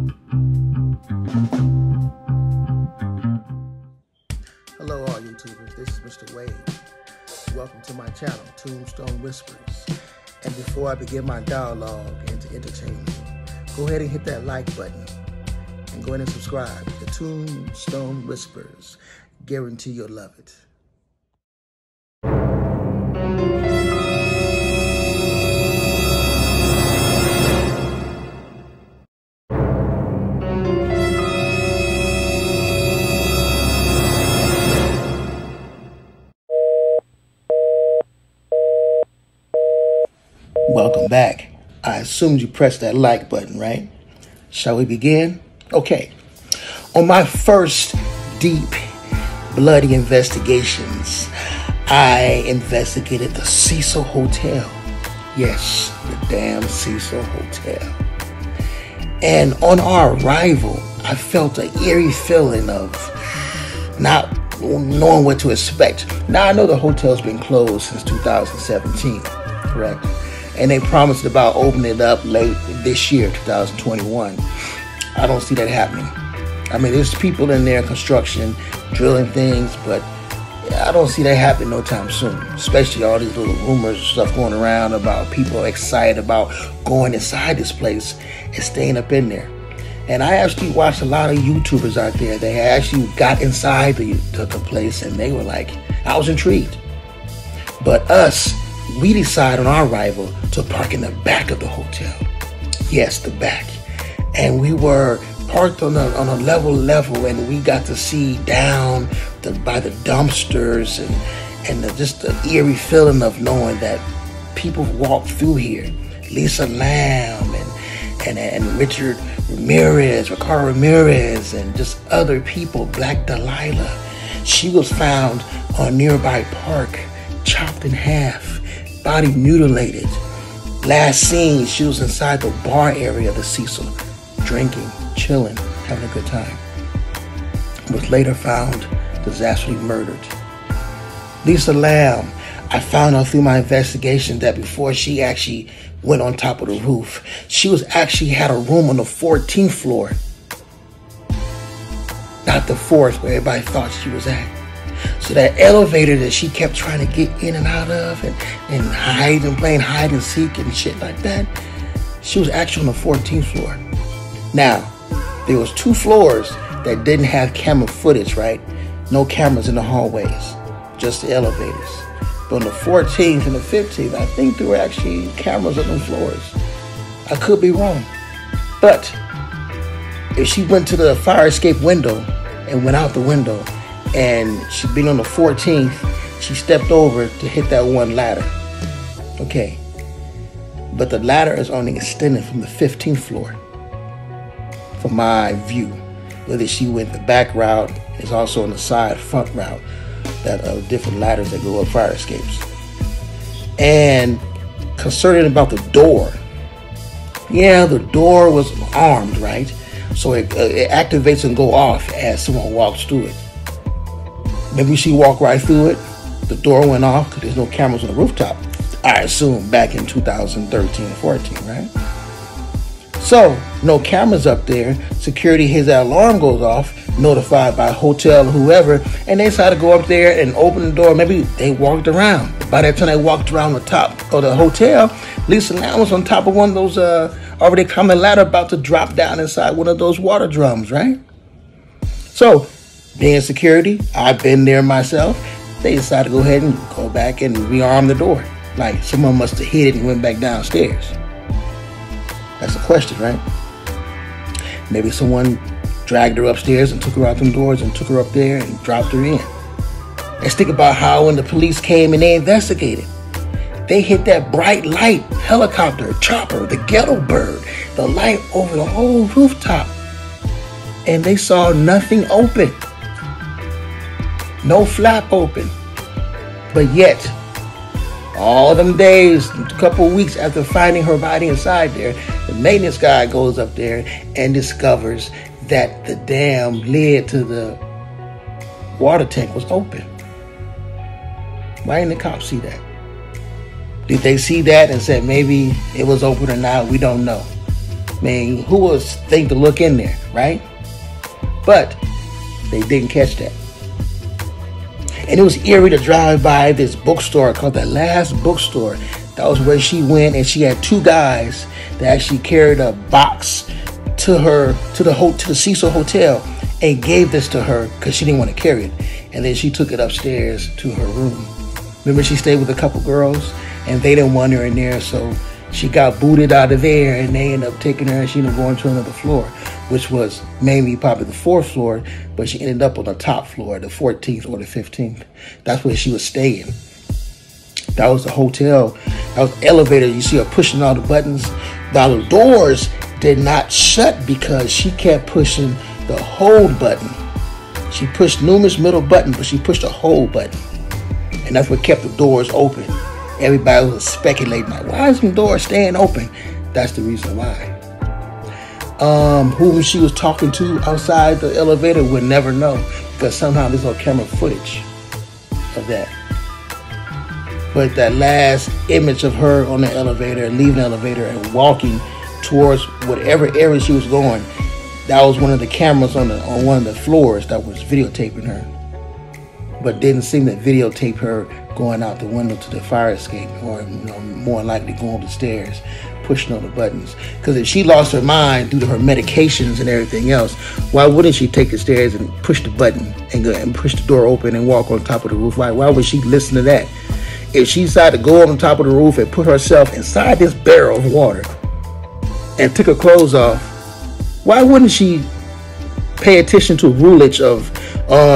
Hello all YouTubers, this is Mr. Wade. Welcome to my channel, Tombstone Whispers. And before I begin my dialogue and to entertain you, go ahead and hit that like button and go ahead and subscribe to Tombstone Whispers. Guarantee you'll love it. Welcome back. I assumed you pressed that like button, right? Shall we begin? Okay. On my first deep, bloody investigations, I investigated the Cecil Hotel. Yes, the damn Cecil Hotel. And on our arrival, I felt an eerie feeling of not knowing what to expect. Now, I know the hotel's been closed since 2017, correct? And they promised about opening it up late this year, 2021. I don't see that happening. I mean, there's people in there, construction, drilling things, but I don't see that happening no time soon. Especially all these little rumors and stuff going around about people excited about going inside this place and staying up in there. And I actually watched a lot of YouTubers out there. They actually got inside the place and they were like, I was intrigued. But us, we decided on our arrival to park in the back of the hotel. Yes, the back. And we were parked on a level, and we got to see down by the dumpsters and just the eerie feeling of knowing that people walked through here. Lisa Lamb and Richard Ramirez, Ricardo Ramirez, and just other people, Black Delilah. She was found on a nearby park, chopped in half, body mutilated. Last seen, she was inside the bar area of the Cecil, drinking, chilling, having a good time. Was later found disastrously murdered. Lisa Lamb, I found out through my investigation that before she actually went on top of the roof, she was actually had a room on the 14th floor. Not the 4th where everybody thought she was at. So that elevator that she kept trying to get in and out of and hide and playing hide and seek and shit like that, she was actually on the 14th floor. Now, there was 2 floors that didn't have camera footage, right? No cameras in the hallways, just the elevators. But on the 14th and the 15th, I think there were actually cameras on the floors. I could be wrong. But if she went to the fire escape window and went out the window, and she'd been on the 14th, she stepped over to hit that one ladder. Okay. But the ladder is only extended from the 15th floor. From my view. Whether she went the back route, is also on the side front route that are different ladders that go up fire escapes. And concerning about the door. Yeah, the door was armed, right? So it activates and go off as someone walks through it. Maybe she walked right through it. The door went off because there's no cameras on the rooftop. I assume back in 2013 and 14, right? So, no cameras up there. Security hears that alarm goes off, notified by hotel or whoever, and they decided to go up there and open the door. Maybe they walked around. By that time they walked around the top of the hotel, Lisa Lamb was on top of one of those already climbing ladder about to drop down inside one of those water drums, right? So, being security, I've been there myself. They decided to go ahead and go back and rearm the door. Like someone must have hid it and went back downstairs. That's the question, right? Maybe someone dragged her upstairs and took her out them doors and took her up there and dropped her in. Let's think about how when the police came and they investigated, they hit that bright light, helicopter, chopper, the ghetto bird, the light over the whole rooftop. And they saw nothing open. No flap open. But yet, all them days, a couple of weeks after finding her body inside there, the maintenance guy goes up there and discovers that the damn lid to the water tank was open. Why didn't the cops see that? Did they see that and said maybe it was open or not? We don't know. I mean, who would think to look in there, right? But they didn't catch that. And it was eerie to drive by this bookstore called The Last Bookstore. That was where she went, and she had two guys that actually carried a box to the Cecil Hotel and gave this to her because she didn't want to carry it. And then she took it upstairs to her room. Remember, she stayed with a couple girls, and they didn't want her in there, so she got booted out of there, and they ended up taking her, and she ended up going to another floor, which was mainly probably the 4th floor, but she ended up on the top floor, the 14th or the 15th. That's where she was staying. That was the hotel. That was the elevator. You see her pushing all the buttons. Now the doors did not shut because she kept pushing the hold button. She pushed numerous middle buttons, but she pushed the hold button. And that's what kept the doors open. Everybody was speculating, like, why is the door staying open? That's the reason why. Who she was talking to outside the elevator would never know, because somehow there's no camera footage of that. But that last image of her on the elevator, leaving the elevator and walking towards whatever area she was going, that was one of the cameras on one of the floors that was videotaping her. But didn't seem to videotape her going out the window to the fire escape, or more likely going up the stairs, pushing all the buttons. Because if she lost her mind due to her medications and everything else, why wouldn't she take the stairs and push the button and go and push the door open and walk on top of the roof? Why would she listen to that? If she decided to go on top of the roof and put herself inside this barrel of water and took her clothes off, why wouldn't she pay attention to rulage of,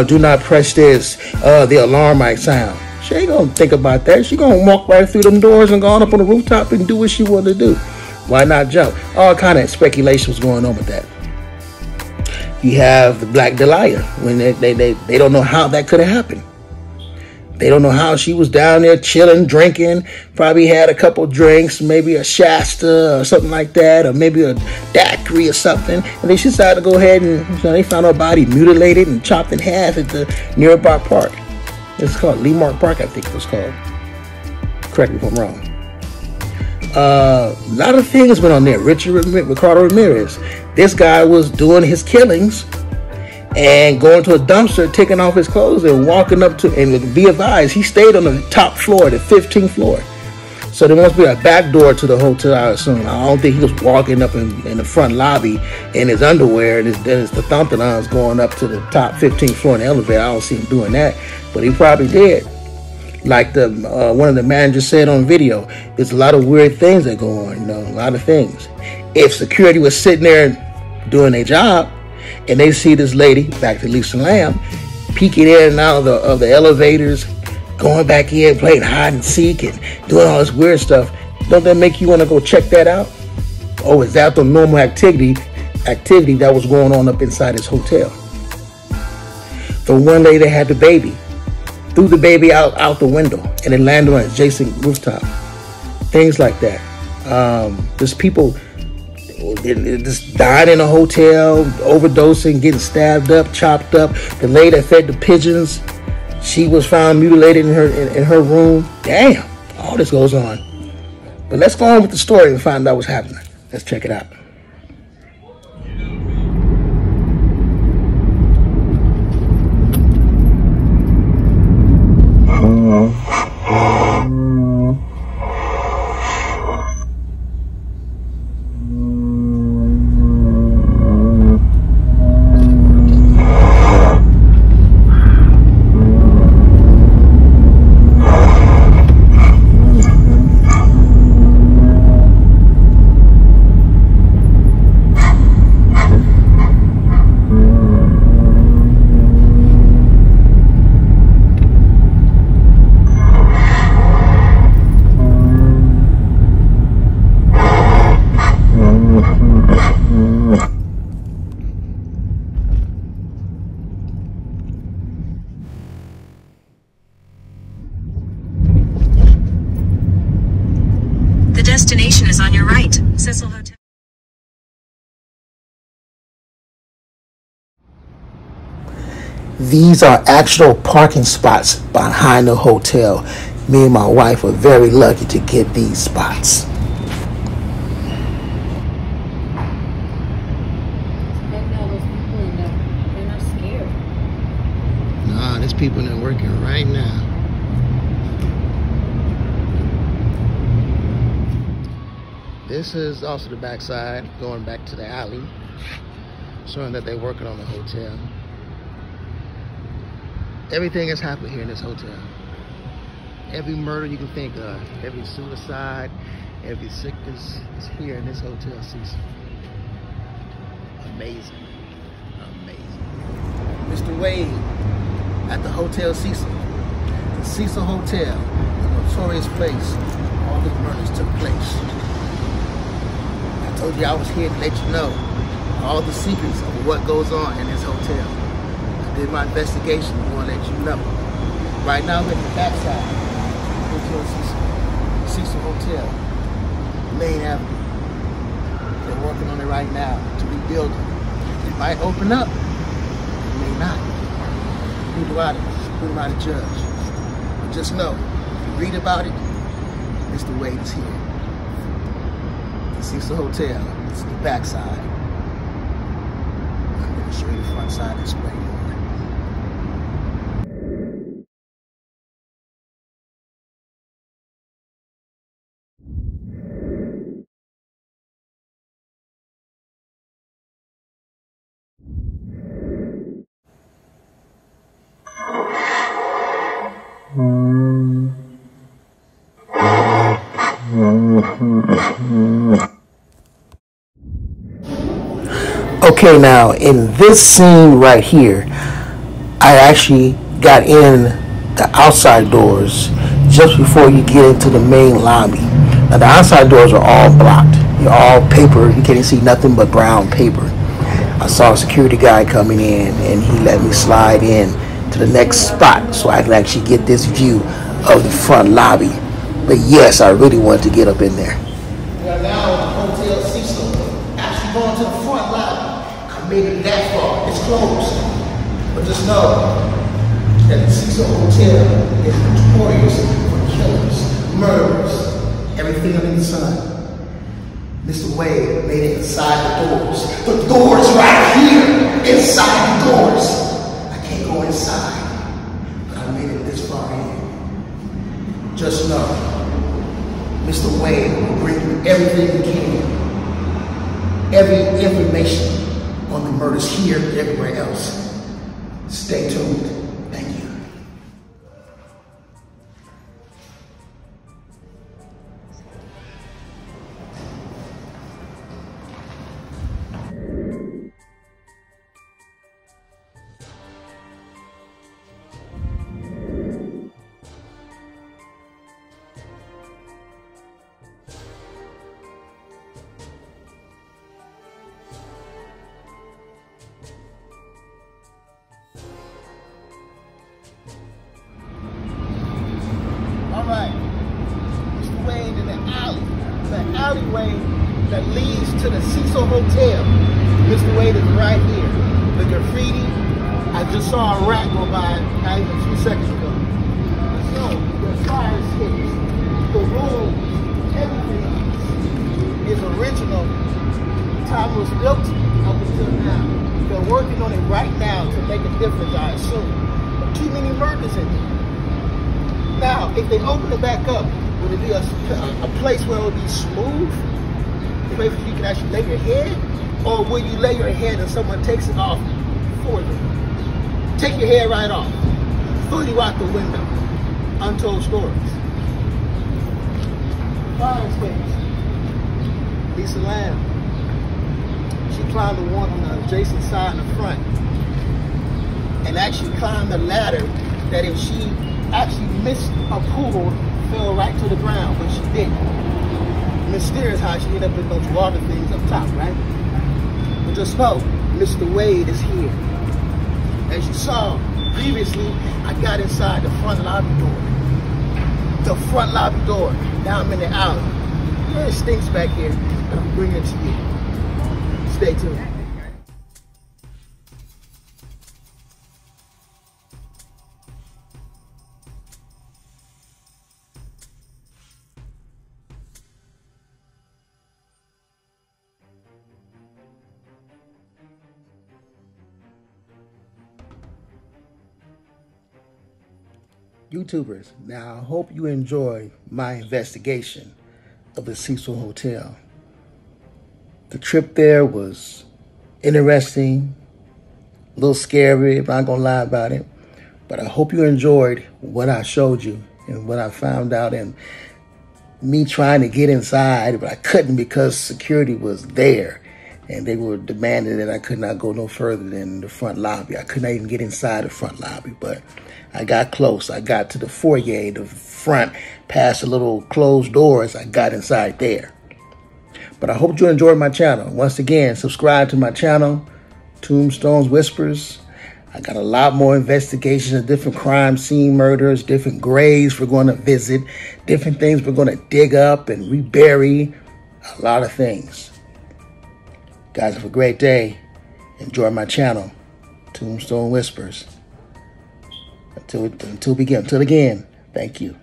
do not press this, the alarm might sound? She ain't gonna think about that. She gonna walk right through them doors and go on up on the rooftop and do what she wanted to do. Why not jump? All kind of speculation was going on with that. You have the Black Dahlia, when they don't know how that could have happened. They don't know how she was down there chilling, drinking, probably had a couple drinks, maybe a Shasta or something like that, or maybe a daiquiri or something. And then she decided to go ahead and they found her body mutilated and chopped in half at the nearby park. It's called Lemark Park, I think it was called. Correct me if I'm wrong. A lot of things went on there. Ricardo Ramirez. This guy was doing his killings and going to a dumpster, taking off his clothes and walking up to, and be advised, he stayed on the top floor, the 15th floor. So there must be a back door to the hotel, I assume. I don't think he was walking up in the front lobby in his underwear and his the thump-a-lons going up to the top 15th floor in the elevator. I don't see him doing that, but he probably did. Like the one of the managers said on video, there's a lot of weird things that go on, a lot of things. If security was sitting there doing their job, and they see this lady, back to Lisa Lamb, peeking in and out of the elevators, going back in, playing hide and seek and doing all this weird stuff, don't that make you want to go check that out? Or is that the normal activity that was going on up inside this hotel? The one lady that had the baby, threw the baby out the window and it landed on an adjacent rooftop. Things like that. There's people just dying in a hotel, overdosing, getting stabbed up, chopped up. The lady that fed the pigeons, she was found mutilated in her room. Damn, all this goes on. But let's go on with the story and find out what's happening. Let's check it out. The destination is on your right, Cecil Hotel. These are actual parking spots behind the hotel. Me and my wife were very lucky to get these spots. people in there working right now. This is also the backside, going back to the alley, showing that they're working on the hotel. Everything has happened here in this hotel. Every murder you can think of, every suicide, every sickness is here in this hotel, Cecil. Amazing. Amazing. Mr. Wade at the Hotel Cecil. The Cecil Hotel, the notorious place all these murders took place. I told you I was here to let you know all the secrets of what goes on in this hotel. I did my investigation. I want to let you know. Right now we're at the backside. Hotel Cecil Hotel, Main Avenue. They're working on it right now to rebuild it. It might open up, it may not. Who do I judge? But just know, if you read about it, Mr. Wade is here. The Cecil Hotel, it's the backside. I'm going to show you the front side and explain more. Okay, now in this scene right here, I actually got in the outside doors just before you get into the main lobby. Now the outside doors are all blocked. They're all paper. You can't see nothing but brown paper. I saw a security guy coming in and he let me slide in to the next spot so I can actually get this view of the front lobby. But yes, I really wanted to get up in there. We are now at the Hotel Cecil. Actually going to the front lobby. I made it that far. It's closed. But just know that the Cecil Hotel is notorious for killers, murders, everything under the sun. Mr. Wade made it inside the doors. The doors right here, inside the doors. I can't go inside, but I made it this far in. Just know, Mr. Wade will bring you everything he can. Every information on the murders here and everywhere else. Stay tuned. Thank you. Alleyway that leads to the Cecil Hotel. Mr. Wade is right here. The graffiti, I just saw a rat go by not even 2 seconds ago. So, the fire escapes, the room, everything is original. The time it was built up until now. They're working on it right now to make a difference, I assume. But too many murders in here. Now, if they open it back up, would it be a place where it would be smooth? A place where you can actually lay your head? Or will you lay your head and someone takes it off for you? Take your head right off. Throw you out the window. Untold stories. Fire escapes. Lisa Lamb. She climbed the one on the adjacent side in the front. And actually climbed the ladder that if she actually missed a pool, fell right to the ground, but she didn't. Mysterious how she ended up with those water things up top, right? But just know, Mr. Wade is here. As you saw previously, I got inside the front lobby door. The front lobby door. Now I'm in the alley. It stinks back here, but I'm bringing it to you. Stay tuned. YouTubers, now I hope you enjoy my investigation of the Cecil Hotel. The trip there was interesting, a little scary, I'm not gonna lie about it, but I hope you enjoyed what I showed you and what I found out, and me trying to get inside, but I couldn't because security was there and they were demanding that I could not go no further than the front lobby. I could not even get inside the front lobby, but I got close. I got to the foyer, the front, past the little closed doors. I got inside there. But I hope you enjoyed my channel. Once again, subscribe to my channel, Tombstones Whispers. I got a lot more investigations of different crime scene murders, different graves we're going to visit, different things we're going to dig up and rebury, a lot of things. Guys, have a great day. Enjoy my channel, Tombstone Whispers. Until again, thank you.